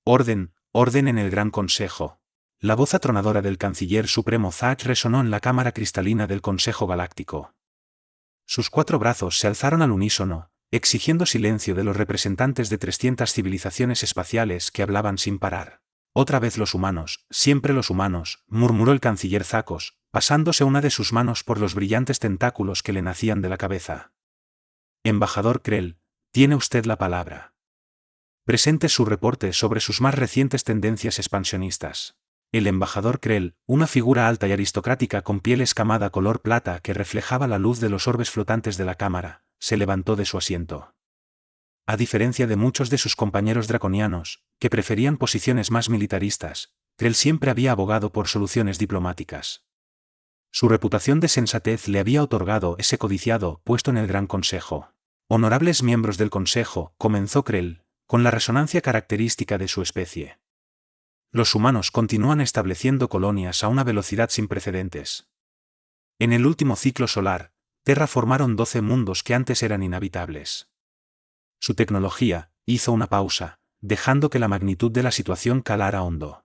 Orden, orden en el Gran Consejo. La voz atronadora del canciller supremo Zach resonó en la cámara cristalina del Consejo Galáctico. Sus 4 brazos se alzaron al unísono, exigiendo silencio de los representantes de 300 civilizaciones espaciales que hablaban sin parar. Otra vez los humanos, siempre los humanos, murmuró el canciller Zacos, pasándose una de sus manos por los brillantes tentáculos que le nacían de la cabeza. Embajador Krell, tiene usted la palabra. Presente su reporte sobre sus más recientes tendencias expansionistas. El embajador Krell, una figura alta y aristocrática con piel escamada color plata que reflejaba la luz de los orbes flotantes de la cámara, se levantó de su asiento. A diferencia de muchos de sus compañeros draconianos, que preferían posiciones más militaristas, Krell siempre había abogado por soluciones diplomáticas. Su reputación de sensatez le había otorgado ese codiciado puesto en el Gran Consejo. Honorables miembros del Consejo, comenzó Krell, con la resonancia característica de su especie. Los humanos continúan estableciendo colonias a una velocidad sin precedentes. En el último ciclo solar, terraformaron 12 mundos que antes eran inhabitables. Su tecnología hizo una pausa, dejando que la magnitud de la situación calara hondo.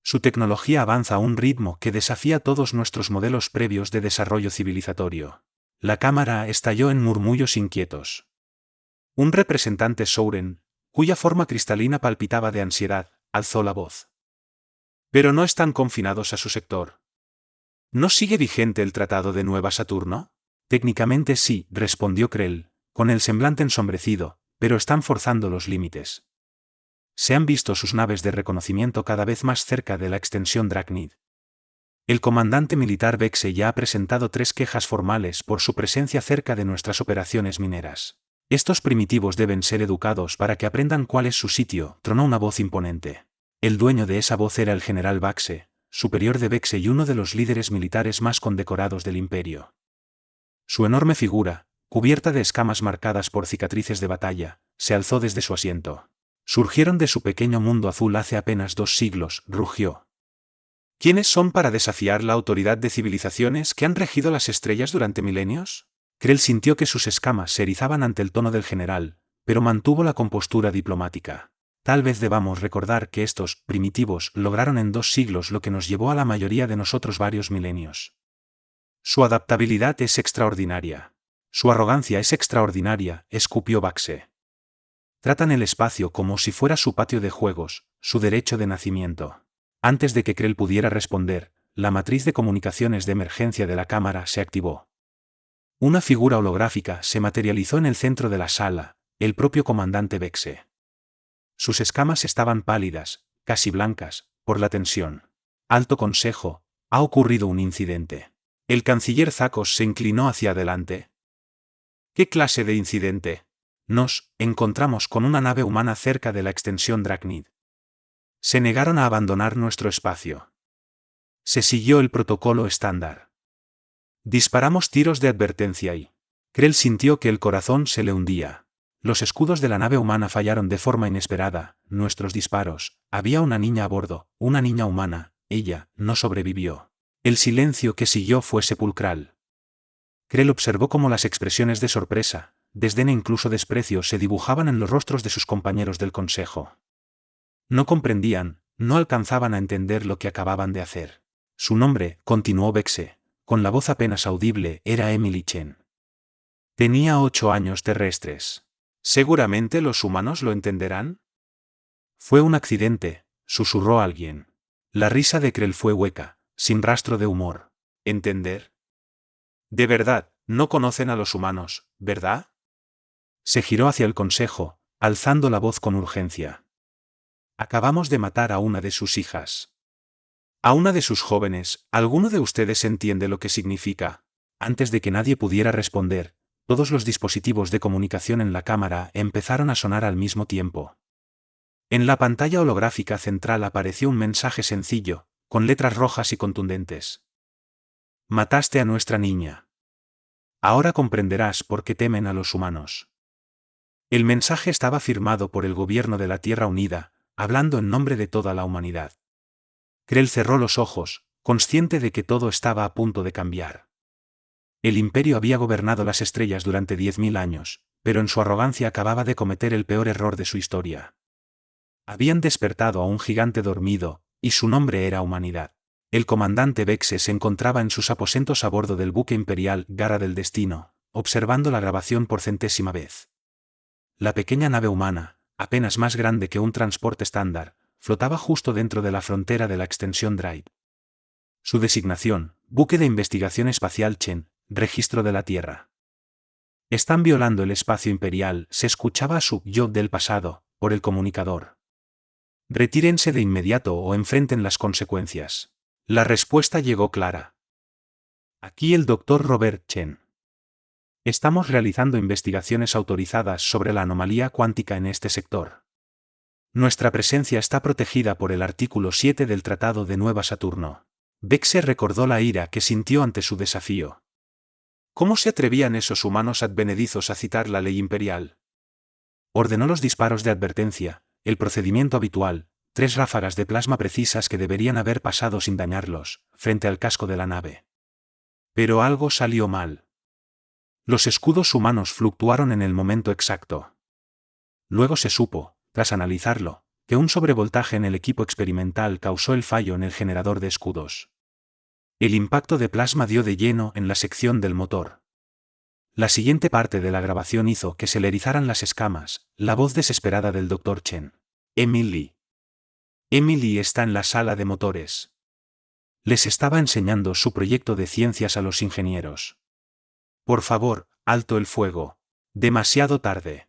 Su tecnología avanza a un ritmo que desafía todos nuestros modelos previos de desarrollo civilizatorio. La cámara estalló en murmullos inquietos. Un representante Souren, cuya forma cristalina palpitaba de ansiedad, alzó la voz. Pero no están confinados a su sector. ¿No sigue vigente el Tratado de Nueva Saturno? Técnicamente sí, respondió Krell, con el semblante ensombrecido, pero están forzando los límites. Se han visto sus naves de reconocimiento cada vez más cerca de la extensión Dracnid. El comandante militar Vexe ya ha presentado 3 quejas formales por su presencia cerca de nuestras operaciones mineras. Estos primitivos deben ser educados para que aprendan cuál es su sitio, tronó una voz imponente. El dueño de esa voz era el general Baxe, superior de Vexe y uno de los líderes militares más condecorados del imperio. Su enorme figura, cubierta de escamas marcadas por cicatrices de batalla, se alzó desde su asiento. Surgieron de su pequeño mundo azul hace apenas 2 siglos, rugió. ¿Quiénes son para desafiar la autoridad de civilizaciones que han regido las estrellas durante milenios? Krell sintió que sus escamas se erizaban ante el tono del general, pero mantuvo la compostura diplomática. Tal vez debamos recordar que estos primitivos lograron en 2 siglos lo que nos llevó a la mayoría de nosotros varios milenios. Su adaptabilidad es extraordinaria. Su arrogancia es extraordinaria, escupió Baxe. Tratan el espacio como si fuera su patio de juegos, su derecho de nacimiento. Antes de que Krell pudiera responder, la matriz de comunicaciones de emergencia de la cámara se activó. Una figura holográfica se materializó en el centro de la sala, el propio comandante Vexe. Sus escamas estaban pálidas, casi blancas, por la tensión. Alto Consejo, ha ocurrido un incidente. El canciller Zacos se inclinó hacia adelante. ¿Qué clase de incidente? Nos encontramos con una nave humana cerca de la extensión Dracnid. Se negaron a abandonar nuestro espacio. Se siguió el protocolo estándar. Disparamos tiros de advertencia y Krell sintió que el corazón se le hundía. Los escudos de la nave humana fallaron de forma inesperada, nuestros disparos. Había una niña a bordo, una niña humana, ella no sobrevivió. El silencio que siguió fue sepulcral. Krell observó cómo las expresiones de sorpresa, desdén e incluso desprecio se dibujaban en los rostros de sus compañeros del consejo. No comprendían, no alcanzaban a entender lo que acababan de hacer. Su nombre, continuó Vexe, con la voz apenas audible, era Emily Chen. Tenía 8 años terrestres. ¿Seguramente los humanos lo entenderán? Fue un accidente, susurró alguien. La risa de Krell fue hueca, sin rastro de humor. ¿Entender? De verdad, no conocen a los humanos, ¿verdad? Se giró hacia el consejo, alzando la voz con urgencia. Acabamos de matar a una de sus hijas. A una de sus jóvenes, ¿alguno de ustedes entiende lo que significa? Antes de que nadie pudiera responder, todos los dispositivos de comunicación en la cámara empezaron a sonar al mismo tiempo. En la pantalla holográfica central apareció un mensaje sencillo, con letras rojas y contundentes. Mataste a nuestra niña. Ahora comprenderás por qué temen a los humanos. El mensaje estaba firmado por el gobierno de la Tierra Unida, hablando en nombre de toda la humanidad. Krell cerró los ojos, consciente de que todo estaba a punto de cambiar. El imperio había gobernado las estrellas durante 10.000 años, pero en su arrogancia acababa de cometer el peor error de su historia. Habían despertado a un gigante dormido, y su nombre era Humanidad. El comandante Vexe se encontraba en sus aposentos a bordo del buque imperial Gara del Destino, observando la grabación por 100ª vez. La pequeña nave humana, apenas más grande que un transporte estándar, flotaba justo dentro de la frontera de la extensión Drive. Su designación, Buque de Investigación Espacial Chen, Registro de la Tierra. Están violando el espacio imperial, se escuchaba a su yo del pasado, por el comunicador. Retírense de inmediato o enfrenten las consecuencias. La respuesta llegó clara. Aquí el Dr. Robert Chen. Estamos realizando investigaciones autorizadas sobre la anomalía cuántica en este sector. Nuestra presencia está protegida por el artículo 7 del Tratado de Nueva Saturno. Vexe recordó la ira que sintió ante su desafío. ¿Cómo se atrevían esos humanos advenedizos a citar la ley imperial? Ordenó los disparos de advertencia, el procedimiento habitual, 3 ráfagas de plasma precisas que deberían haber pasado sin dañarlos, frente al casco de la nave. Pero algo salió mal. Los escudos humanos fluctuaron en el momento exacto. Luego se supo, tras analizarlo, que un sobrevoltaje en el equipo experimental causó el fallo en el generador de escudos. El impacto de plasma dio de lleno en la sección del motor. La siguiente parte de la grabación hizo que se le erizaran las escamas, la voz desesperada del Dr. Chen. Emily. Emily está en la sala de motores. Les estaba enseñando su proyecto de ciencias a los ingenieros. Por favor, alto el fuego. Demasiado tarde.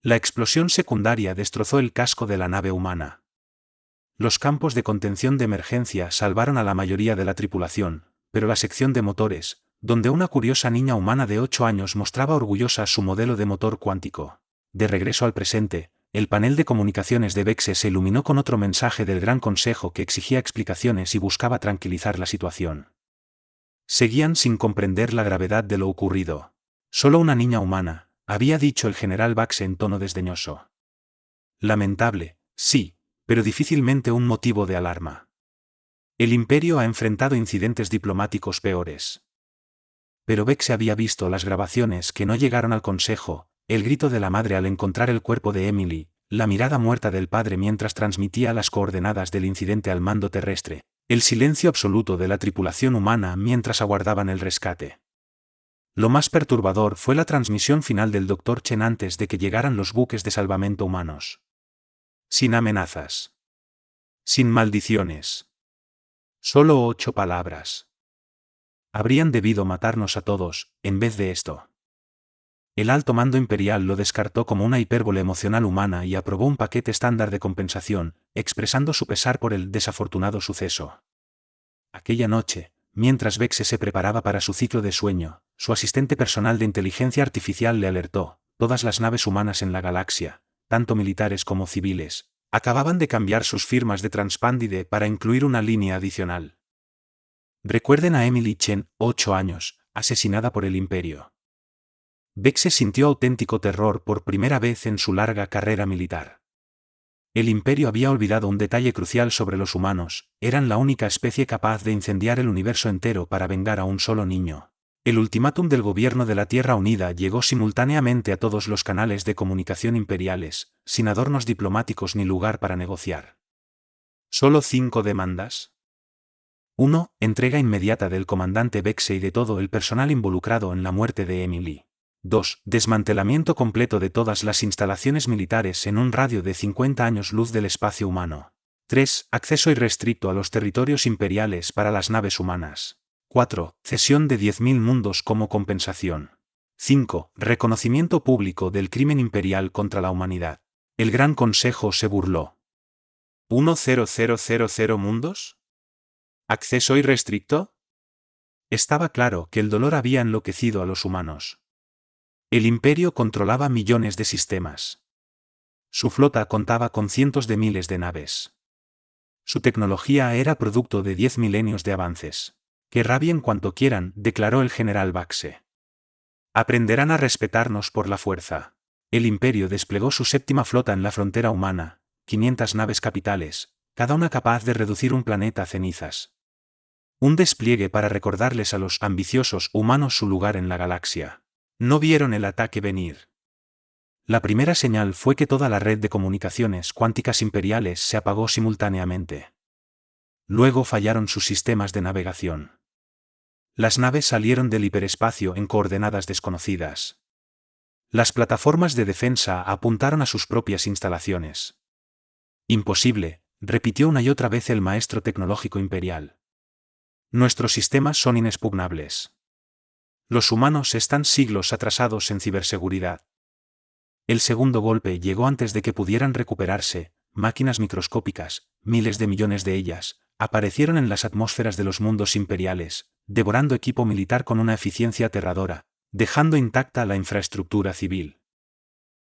La explosión secundaria destrozó el casco de la nave humana. Los campos de contención de emergencia salvaron a la mayoría de la tripulación, pero la sección de motores, donde una curiosa niña humana de 8 años mostraba orgullosa su modelo de motor cuántico. De regreso al presente, el panel de comunicaciones de Vexe se iluminó con otro mensaje del Gran Consejo que exigía explicaciones y buscaba tranquilizar la situación. Seguían sin comprender la gravedad de lo ocurrido. Solo una niña humana, había dicho el general Vexe en tono desdeñoso. Lamentable, sí, pero difícilmente un motivo de alarma. El Imperio ha enfrentado incidentes diplomáticos peores. Pero Vexe había visto las grabaciones que no llegaron al Consejo, el grito de la madre al encontrar el cuerpo de Emily, la mirada muerta del padre mientras transmitía las coordenadas del incidente al mando terrestre, el silencio absoluto de la tripulación humana mientras aguardaban el rescate. Lo más perturbador fue la transmisión final del Dr. Chen antes de que llegaran los buques de salvamento humanos. Sin amenazas. Sin maldiciones. Solo 8 palabras. Habrían debido matarnos a todos, en vez de esto. El alto mando imperial lo descartó como una hipérbole emocional humana y aprobó un paquete estándar de compensación, expresando su pesar por el desafortunado suceso. Aquella noche, mientras Vexe se preparaba para su ciclo de sueño, su asistente personal de inteligencia artificial le alertó: todas las naves humanas en la galaxia, tanto militares como civiles, acababan de cambiar sus firmas de Transpandide para incluir una línea adicional. Recuerden a Emily Chen, 8 años, asesinada por el Imperio. Vexe sintió auténtico terror por primera vez en su larga carrera militar. El Imperio había olvidado un detalle crucial sobre los humanos: eran la única especie capaz de incendiar el universo entero para vengar a un solo niño. El ultimátum del gobierno de la Tierra Unida llegó simultáneamente a todos los canales de comunicación imperiales, sin adornos diplomáticos ni lugar para negociar. ¿Solo 5 demandas? 1. Entrega inmediata del comandante Vexe y de todo el personal involucrado en la muerte de Emily. 2. Desmantelamiento completo de todas las instalaciones militares en un radio de 50 años luz del espacio humano. 3. Acceso irrestricto a los territorios imperiales para las naves humanas. 4. Cesión de 10.000 mundos como compensación. 5. Reconocimiento público del crimen imperial contra la humanidad. El Gran Consejo se burló. ¿10000 mundos? ¿Acceso irrestricto? Estaba claro que el dolor había enloquecido a los humanos. El Imperio controlaba millones de sistemas. Su flota contaba con cientos de miles de naves. Su tecnología era producto de 10 milenios de avances. Que rabien cuanto quieran, declaró el general Vexe. Aprenderán a respetarnos por la fuerza. El Imperio desplegó su 7ª flota en la frontera humana, 500 naves capitales, cada una capaz de reducir un planeta a cenizas. Un despliegue para recordarles a los ambiciosos humanos su lugar en la galaxia. No vieron el ataque venir. La primera señal fue que toda la red de comunicaciones cuánticas imperiales se apagó simultáneamente. Luego fallaron sus sistemas de navegación. Las naves salieron del hiperespacio en coordenadas desconocidas. Las plataformas de defensa apuntaron a sus propias instalaciones. Imposible, repitió una y otra vez el maestro tecnológico imperial. Nuestros sistemas son inexpugnables. Los humanos están siglos atrasados en ciberseguridad. El segundo golpe llegó antes de que pudieran recuperarse. Máquinas microscópicas, miles de millones de ellas, aparecieron en las atmósferas de los mundos imperiales, devorando equipo militar con una eficiencia aterradora, dejando intacta la infraestructura civil.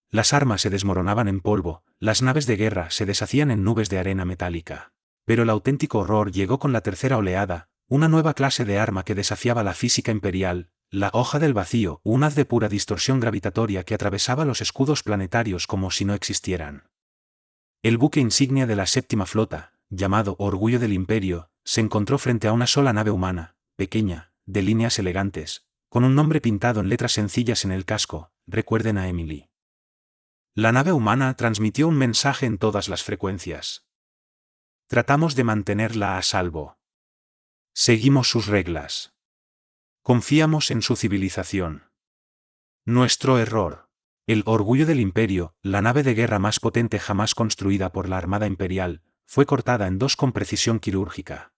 Las armas se desmoronaban en polvo, las naves de guerra se deshacían en nubes de arena metálica. Pero el auténtico horror llegó con la tercera oleada, una nueva clase de arma que desafiaba la física imperial, la hoja del vacío, un haz de pura distorsión gravitatoria que atravesaba los escudos planetarios como si no existieran. El buque insignia de la séptima flota, llamado Orgullo del Imperio, se encontró frente a una sola nave humana, pequeña, de líneas elegantes, con un nombre pintado en letras sencillas en el casco, recuerden a Emily. La nave humana transmitió un mensaje en todas las frecuencias. Tratamos de mantenerla a salvo. Seguimos sus reglas. Confiamos en su civilización. Nuestro error. El Orgullo del Imperio, la nave de guerra más potente jamás construida por la Armada Imperial, fue cortada en dos con precisión quirúrgica.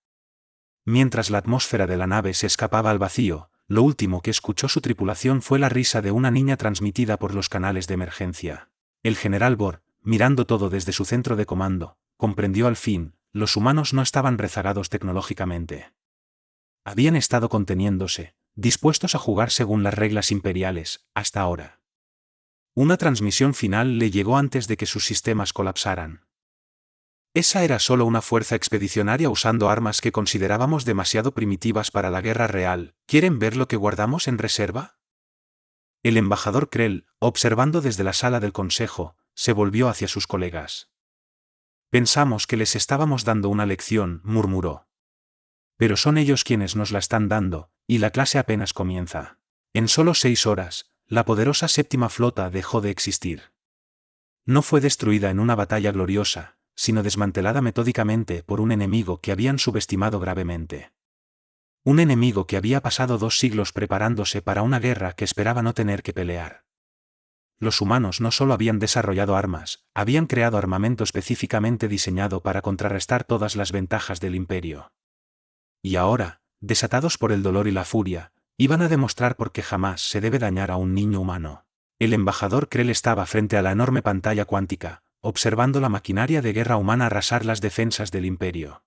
Mientras la atmósfera de la nave se escapaba al vacío, lo último que escuchó su tripulación fue la risa de una niña transmitida por los canales de emergencia. El general Bor, mirando todo desde su centro de comando, comprendió al fin, los humanos no estaban rezagados tecnológicamente. Habían estado conteniéndose, dispuestos a jugar según las reglas imperiales, hasta ahora. Una transmisión final le llegó antes de que sus sistemas colapsaran. Esa era solo una fuerza expedicionaria usando armas que considerábamos demasiado primitivas para la guerra real. ¿Quieren ver lo que guardamos en reserva? El embajador Krell, observando desde la sala del consejo, se volvió hacia sus colegas. Pensamos que les estábamos dando una lección, murmuró. Pero son ellos quienes nos la están dando, y la clase apenas comienza. En solo 6 horas, la poderosa séptima flota dejó de existir. No fue destruida en una batalla gloriosa, sino desmantelada metódicamente por un enemigo que habían subestimado gravemente. Un enemigo que había pasado 2 siglos preparándose para una guerra que esperaba no tener que pelear. Los humanos no solo habían desarrollado armas, habían creado armamento específicamente diseñado para contrarrestar todas las ventajas del imperio. Y ahora, desatados por el dolor y la furia, iban a demostrar por qué jamás se debe dañar a un niño humano. El embajador Krell estaba frente a la enorme pantalla cuántica, observando la maquinaria de guerra humana arrasar las defensas del imperio.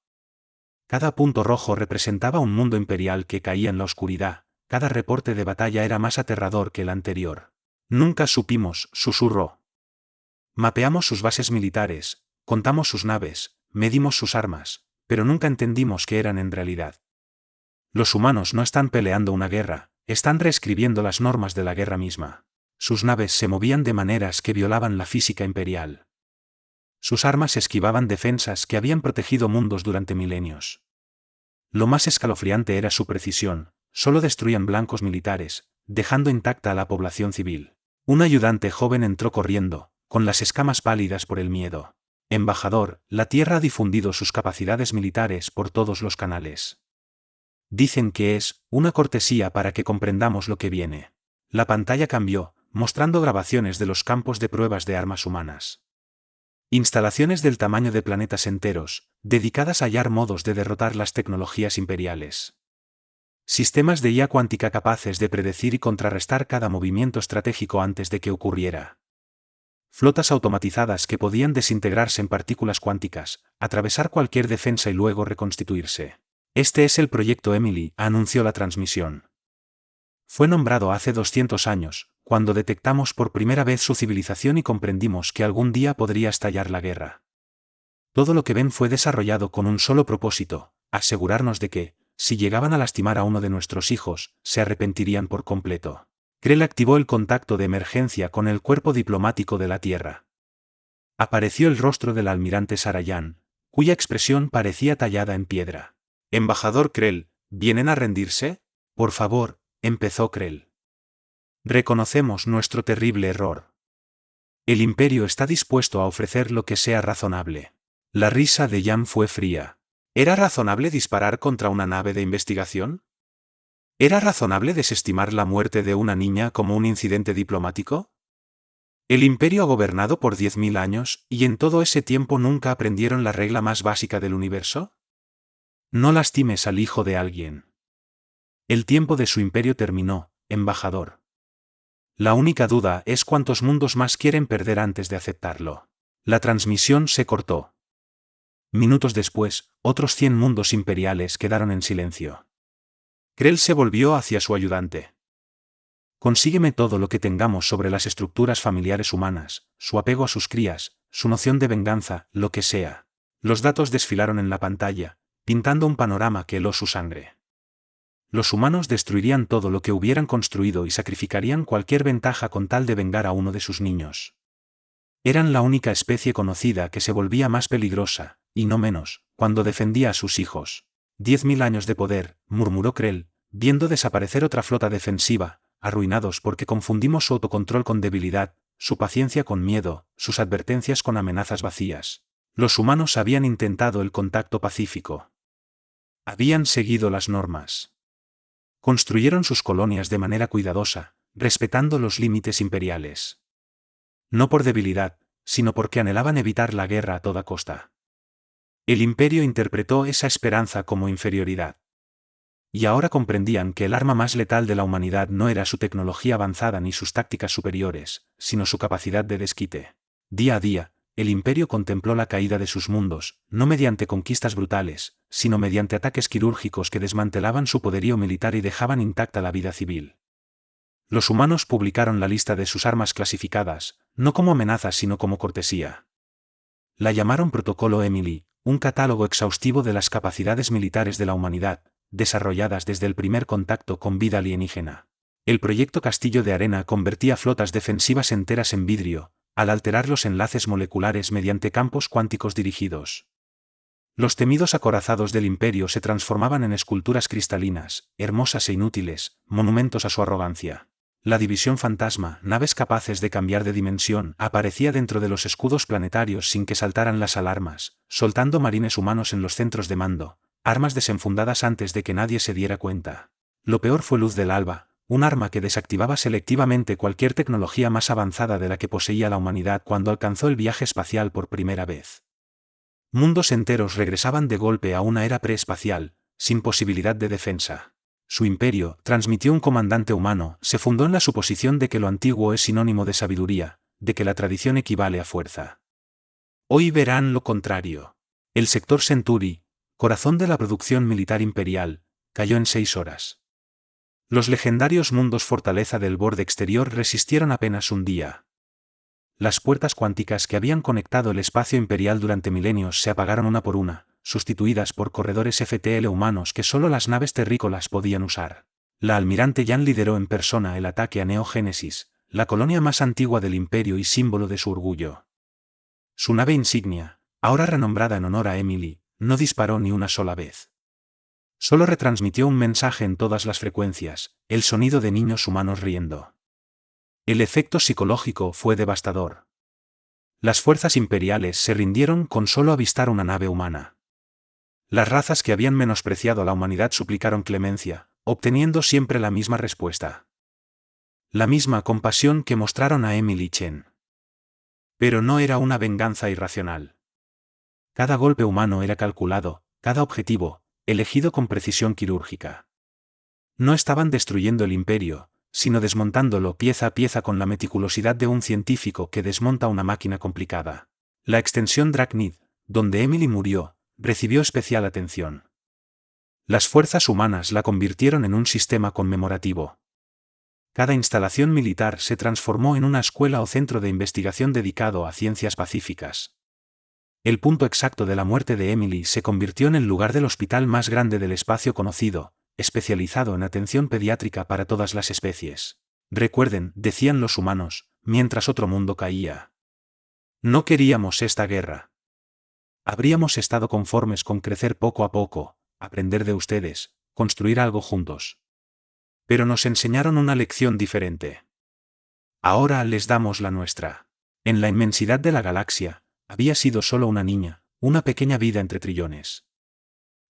Cada punto rojo representaba un mundo imperial que caía en la oscuridad, cada reporte de batalla era más aterrador que el anterior. Nunca supimos, susurró. Mapeamos sus bases militares, contamos sus naves, medimos sus armas, pero nunca entendimos qué eran en realidad. Los humanos no están peleando una guerra, están reescribiendo las normas de la guerra misma. Sus naves se movían de maneras que violaban la física imperial. Sus armas esquivaban defensas que habían protegido mundos durante milenios. Lo más escalofriante era su precisión, solo destruían blancos militares, dejando intacta a la población civil. Un ayudante joven entró corriendo, con las escamas pálidas por el miedo. Embajador, la Tierra ha difundido sus capacidades militares por todos los canales. Dicen que es una cortesía para que comprendamos lo que viene. La pantalla cambió, mostrando grabaciones de los campos de pruebas de armas humanas. Instalaciones del tamaño de planetas enteros, dedicadas a hallar modos de derrotar las tecnologías imperiales. Sistemas de IA cuántica capaces de predecir y contrarrestar cada movimiento estratégico antes de que ocurriera. Flotas automatizadas que podían desintegrarse en partículas cuánticas, atravesar cualquier defensa y luego reconstituirse. Este es el proyecto Emily, anunció la transmisión. Fue nombrado hace 200 años, cuando detectamos por primera vez su civilización y comprendimos que algún día podría estallar la guerra. Todo lo que ven fue desarrollado con un solo propósito, asegurarnos de que, si llegaban a lastimar a uno de nuestros hijos, se arrepentirían por completo. Krell activó el contacto de emergencia con el cuerpo diplomático de la Tierra. Apareció el rostro del almirante Sarayan, cuya expresión parecía tallada en piedra. Embajador Krell, ¿vienen a rendirse? Por favor, empezó Krell. Reconocemos nuestro terrible error. El Imperio está dispuesto a ofrecer lo que sea razonable. La risa de Jan fue fría. ¿Era razonable disparar contra una nave de investigación? ¿Era razonable desestimar la muerte de una niña como un incidente diplomático? El Imperio ha gobernado por 10.000 años, ¿y en todo ese tiempo nunca aprendieron la regla más básica del universo? No lastimes al hijo de alguien. El tiempo de su imperio terminó, embajador. La única duda es cuántos mundos más quieren perder antes de aceptarlo. La transmisión se cortó. Minutos después, otros 100 mundos imperiales quedaron en silencio. Krell se volvió hacia su ayudante. Consígueme todo lo que tengamos sobre las estructuras familiares humanas, su apego a sus crías, su noción de venganza, lo que sea. Los datos desfilaron en la pantalla, pintando un panorama que heló su sangre. Los humanos destruirían todo lo que hubieran construido y sacrificarían cualquier ventaja con tal de vengar a uno de sus niños. Eran la única especie conocida que se volvía más peligrosa, y no menos, cuando defendía a sus hijos. 10.000 años de poder, murmuró Krell, viendo desaparecer otra flota defensiva, arruinados porque confundimos su autocontrol con debilidad, su paciencia con miedo, sus advertencias con amenazas vacías. Los humanos habían intentado el contacto pacífico. Habían seguido las normas. Construyeron sus colonias de manera cuidadosa, respetando los límites imperiales. No por debilidad, sino porque anhelaban evitar la guerra a toda costa. El imperio interpretó esa esperanza como inferioridad. Y ahora comprendían que el arma más letal de la humanidad no era su tecnología avanzada ni sus tácticas superiores, sino su capacidad de desquite. Día a día, el imperio contempló la caída de sus mundos, no mediante conquistas brutales, sino mediante ataques quirúrgicos que desmantelaban su poderío militar y dejaban intacta la vida civil. Los humanos publicaron la lista de sus armas clasificadas, no como amenazas sino como cortesía. La llamaron Protocolo Emily, un catálogo exhaustivo de las capacidades militares de la humanidad, desarrolladas desde el primer contacto con vida alienígena. El proyecto Castillo de Arena convertía flotas defensivas enteras en vidrio, al alterar los enlaces moleculares mediante campos cuánticos dirigidos. Los temidos acorazados del Imperio se transformaban en esculturas cristalinas, hermosas e inútiles, monumentos a su arrogancia. La División Fantasma, naves capaces de cambiar de dimensión, aparecía dentro de los escudos planetarios sin que saltaran las alarmas, soltando marines humanos en los centros de mando, armas desenfundadas antes de que nadie se diera cuenta. Lo peor fue Luz del Alba, un arma que desactivaba selectivamente cualquier tecnología más avanzada de la que poseía la humanidad cuando alcanzó el viaje espacial por primera vez. Mundos enteros regresaban de golpe a una era preespacial, sin posibilidad de defensa. Su imperio, transmitió un comandante humano, se fundó en la suposición de que lo antiguo es sinónimo de sabiduría, de que la tradición equivale a fuerza. Hoy verán lo contrario. El sector Centuri, corazón de la producción militar imperial, cayó en 6 horas. Los legendarios mundos Fortaleza del borde exterior resistieron apenas un día. Las puertas cuánticas que habían conectado el espacio imperial durante milenios se apagaron una por una, sustituidas por corredores FTL humanos que solo las naves terrícolas podían usar. La almirante Jan lideró en persona el ataque a Neo Génesis, la colonia más antigua del imperio y símbolo de su orgullo. Su nave insignia, ahora renombrada en honor a Emily, no disparó ni una sola vez. Solo retransmitió un mensaje en todas las frecuencias, el sonido de niños humanos riendo. El efecto psicológico fue devastador. Las fuerzas imperiales se rindieron con solo avistar una nave humana. Las razas que habían menospreciado a la humanidad suplicaron clemencia, obteniendo siempre la misma respuesta. La misma compasión que mostraron a Emily Chen. Pero no era una venganza irracional. Cada golpe humano era calculado, cada objetivo, elegido con precisión quirúrgica. No estaban destruyendo el imperio, sino desmontándolo pieza a pieza con la meticulosidad de un científico que desmonta una máquina complicada. La extensión Dragnid, donde Emily murió, recibió especial atención. Las fuerzas humanas la convirtieron en un sistema conmemorativo. Cada instalación militar se transformó en una escuela o centro de investigación dedicado a ciencias pacíficas. El punto exacto de la muerte de Emily se convirtió en el lugar del hospital más grande del espacio conocido, especializado en atención pediátrica para todas las especies. Recuerden, decían los humanos, mientras otro mundo caía. No queríamos esta guerra. Habríamos estado conformes con crecer poco a poco, aprender de ustedes, construir algo juntos. Pero nos enseñaron una lección diferente. Ahora les damos la nuestra. En la inmensidad de la galaxia, había sido solo una niña, una pequeña vida entre trillones.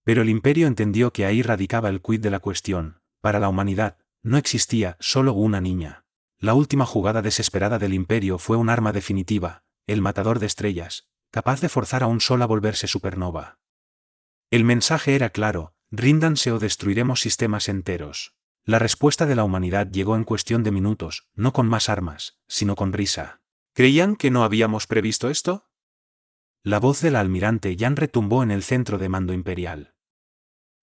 Pero el Imperio entendió que ahí radicaba el quid de la cuestión: para la humanidad, no existía solo una niña. La última jugada desesperada del Imperio fue un arma definitiva, el matador de estrellas, capaz de forzar a un sol a volverse supernova. El mensaje era claro: ríndanse o destruiremos sistemas enteros. La respuesta de la humanidad llegó en cuestión de minutos, no con más armas, sino con risa. ¿Creían que no habíamos previsto esto? La voz del almirante Yan retumbó en el centro de mando imperial.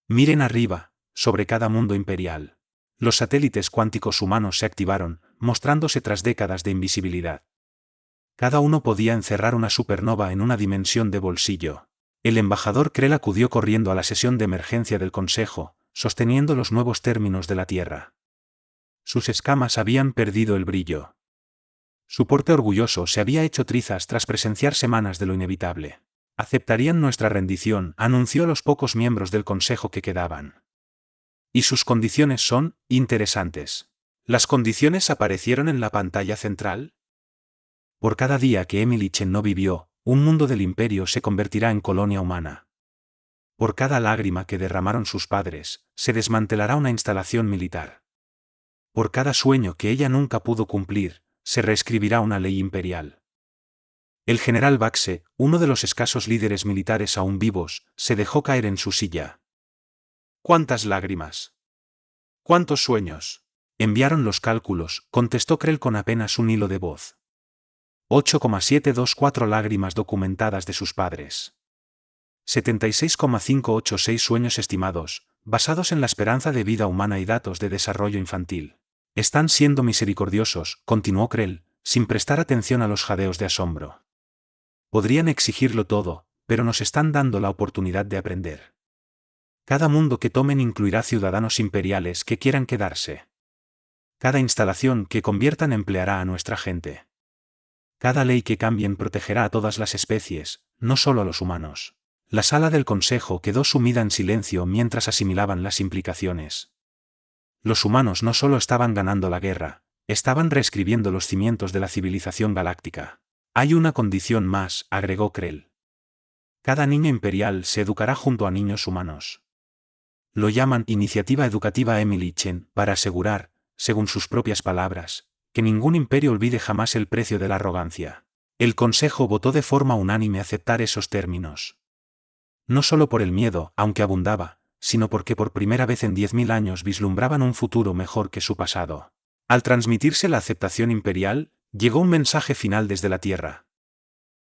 Miren arriba, sobre cada mundo imperial. Los satélites cuánticos humanos se activaron, mostrándose tras décadas de invisibilidad. Cada uno podía encerrar una supernova en una dimensión de bolsillo. El embajador Krell acudió corriendo a la sesión de emergencia del Consejo, sosteniendo los nuevos términos de la Tierra. Sus escamas habían perdido el brillo. Su porte orgulloso se había hecho trizas tras presenciar semanas de lo inevitable. Aceptarían nuestra rendición, anunció a los pocos miembros del Consejo que quedaban. Y sus condiciones son interesantes. ¿Las condiciones aparecieron en la pantalla central? Por cada día que Emily Chen no vivió, un mundo del Imperio se convertirá en colonia humana. Por cada lágrima que derramaron sus padres, se desmantelará una instalación militar. Por cada sueño que ella nunca pudo cumplir, se reescribirá una ley imperial. El general Baxe, uno de los escasos líderes militares aún vivos, se dejó caer en su silla. ¿Cuántas lágrimas? ¿Cuántos sueños? Enviaron los cálculos, contestó Krell con apenas un hilo de voz. 8,724 lágrimas documentadas de sus padres. 76,586 sueños estimados, basados en la esperanza de vida humana y datos de desarrollo infantil. Están siendo misericordiosos, continuó Krell, sin prestar atención a los jadeos de asombro. Podrían exigirlo todo, pero nos están dando la oportunidad de aprender. Cada mundo que tomen incluirá ciudadanos imperiales que quieran quedarse. Cada instalación que conviertan empleará a nuestra gente. Cada ley que cambien protegerá a todas las especies, no solo a los humanos. La sala del Consejo quedó sumida en silencio mientras asimilaban las implicaciones. Los humanos no solo estaban ganando la guerra, estaban reescribiendo los cimientos de la civilización galáctica. Hay una condición más, agregó Krell. Cada niño imperial se educará junto a niños humanos. Lo llaman Iniciativa Educativa Emily Chen, para asegurar, según sus propias palabras, que ningún imperio olvide jamás el precio de la arrogancia. El Consejo votó de forma unánime aceptar esos términos. No solo por el miedo, aunque abundaba, sino porque por primera vez en 10.000 años vislumbraban un futuro mejor que su pasado. Al transmitirse la aceptación imperial, llegó un mensaje final desde la Tierra.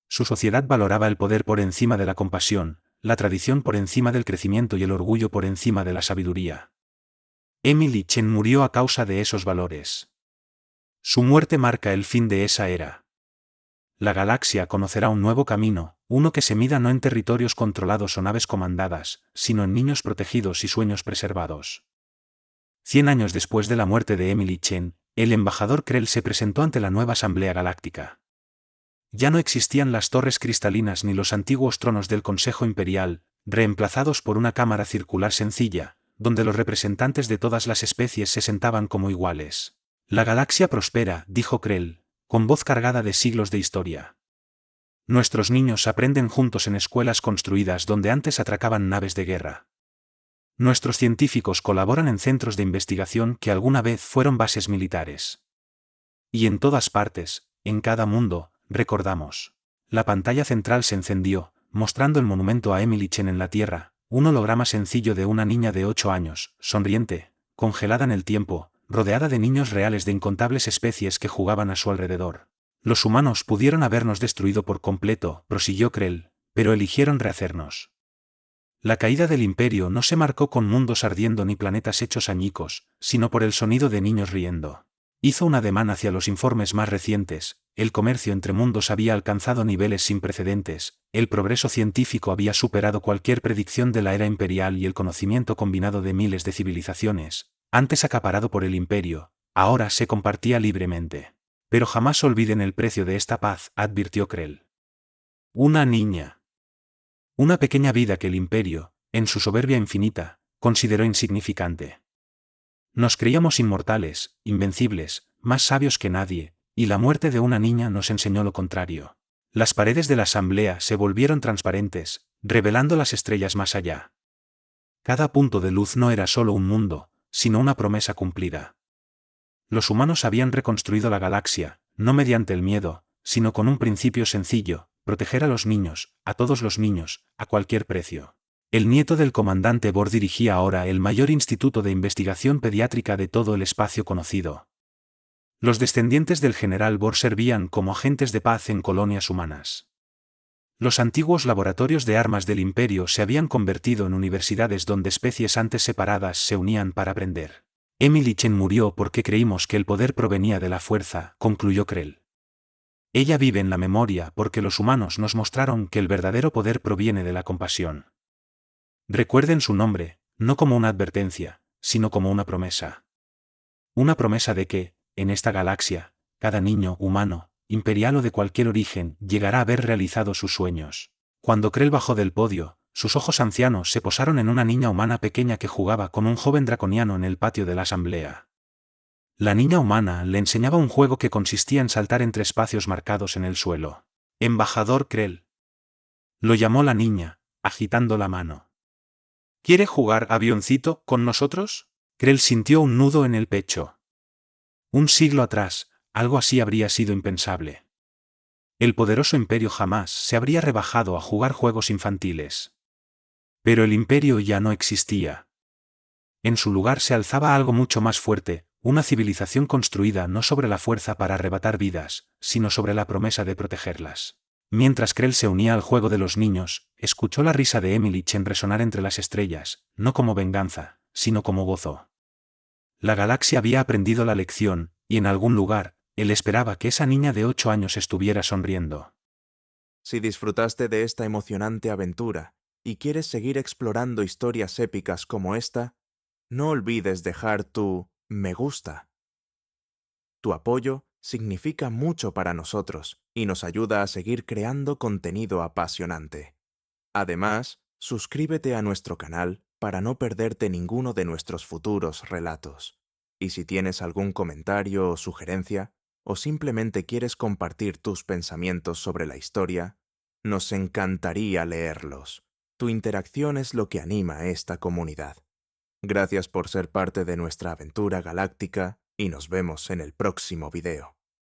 Su sociedad valoraba el poder por encima de la compasión, la tradición por encima del crecimiento y el orgullo por encima de la sabiduría. Emily Chen murió a causa de esos valores. Su muerte marca el fin de esa era. La galaxia conocerá un nuevo camino, uno que se mida no en territorios controlados o naves comandadas, sino en niños protegidos y sueños preservados. 100 años después de la muerte de Emily Chen, el embajador Krell se presentó ante la nueva Asamblea Galáctica. Ya no existían las torres cristalinas ni los antiguos tronos del Consejo Imperial, reemplazados por una cámara circular sencilla, donde los representantes de todas las especies se sentaban como iguales. La galaxia prospera, dijo Krell, con voz cargada de siglos de historia. Nuestros niños aprenden juntos en escuelas construidas donde antes atracaban naves de guerra. Nuestros científicos colaboran en centros de investigación que alguna vez fueron bases militares. Y en todas partes, en cada mundo, recordamos. La pantalla central se encendió, mostrando el monumento a Emily Chen en la Tierra, un holograma sencillo de una niña de 8 años, sonriente, congelada en el tiempo, rodeada de niños reales de incontables especies que jugaban a su alrededor. Los humanos pudieron habernos destruido por completo, prosiguió Krell, pero eligieron rehacernos. La caída del Imperio no se marcó con mundos ardiendo ni planetas hechos añicos, sino por el sonido de niños riendo. Hizo un ademán hacia los informes más recientes: el comercio entre mundos había alcanzado niveles sin precedentes, el progreso científico había superado cualquier predicción de la era imperial y el conocimiento combinado de miles de civilizaciones, antes acaparado por el Imperio, ahora se compartía libremente. Pero jamás olviden el precio de esta paz, advirtió Krell. Una niña. Una pequeña vida que el Imperio, en su soberbia infinita, consideró insignificante. Nos creíamos inmortales, invencibles, más sabios que nadie, Y la muerte de una niña nos enseñó lo contrario. Las paredes de la asamblea se volvieron transparentes, revelando las estrellas más allá. Cada punto de luz no era solo un mundo, sino una promesa cumplida. Los humanos habían reconstruido la galaxia, no mediante el miedo, sino con un principio sencillo: proteger a los niños, a todos los niños, a cualquier precio. El nieto del comandante Bor dirigía ahora el mayor instituto de investigación pediátrica de todo el espacio conocido. Los descendientes del general Bor servían como agentes de paz en colonias humanas. Los antiguos laboratorios de armas del Imperio se habían convertido en universidades donde especies antes separadas se unían para aprender. Emily Chen murió porque creímos que el poder provenía de la fuerza, concluyó Krell. Ella vive en la memoria porque los humanos nos mostraron que el verdadero poder proviene de la compasión. Recuerden su nombre, no como una advertencia, sino como una promesa. Una promesa de que, en esta galaxia, cada niño humano, imperial o de cualquier origen, llegará a haber realizado sus sueños. Cuando Krell bajó del podio, sus ojos ancianos se posaron en una niña humana pequeña que jugaba con un joven draconiano en el patio de la asamblea. La niña humana le enseñaba un juego que consistía en saltar entre espacios marcados en el suelo. Embajador Krell. Lo llamó la niña, agitando la mano. ¿Quiere jugar avioncito con nosotros? Krell sintió un nudo en el pecho. Un siglo atrás, algo así habría sido impensable. El poderoso imperio jamás se habría rebajado a jugar juegos infantiles. Pero el imperio ya no existía. En su lugar se alzaba algo mucho más fuerte, una civilización construida no sobre la fuerza para arrebatar vidas, sino sobre la promesa de protegerlas. Mientras Krell se unía al juego de los niños, escuchó la risa de Emily Chen resonar entre las estrellas, no como venganza, sino como gozo. La galaxia había aprendido la lección, y en algún lugar, él esperaba que esa niña de 8 años estuviera sonriendo. Si disfrutaste de esta emocionante aventura y quieres seguir explorando historias épicas como esta, no olvides dejar tu me gusta. Tu apoyo significa mucho para nosotros y nos ayuda a seguir creando contenido apasionante. Además, suscríbete a nuestro canal para no perderte ninguno de nuestros futuros relatos. Y si tienes algún comentario o sugerencia, o simplemente quieres compartir tus pensamientos sobre la historia, nos encantaría leerlos. Tu interacción es lo que anima a esta comunidad. Gracias por ser parte de nuestra aventura galáctica y nos vemos en el próximo video.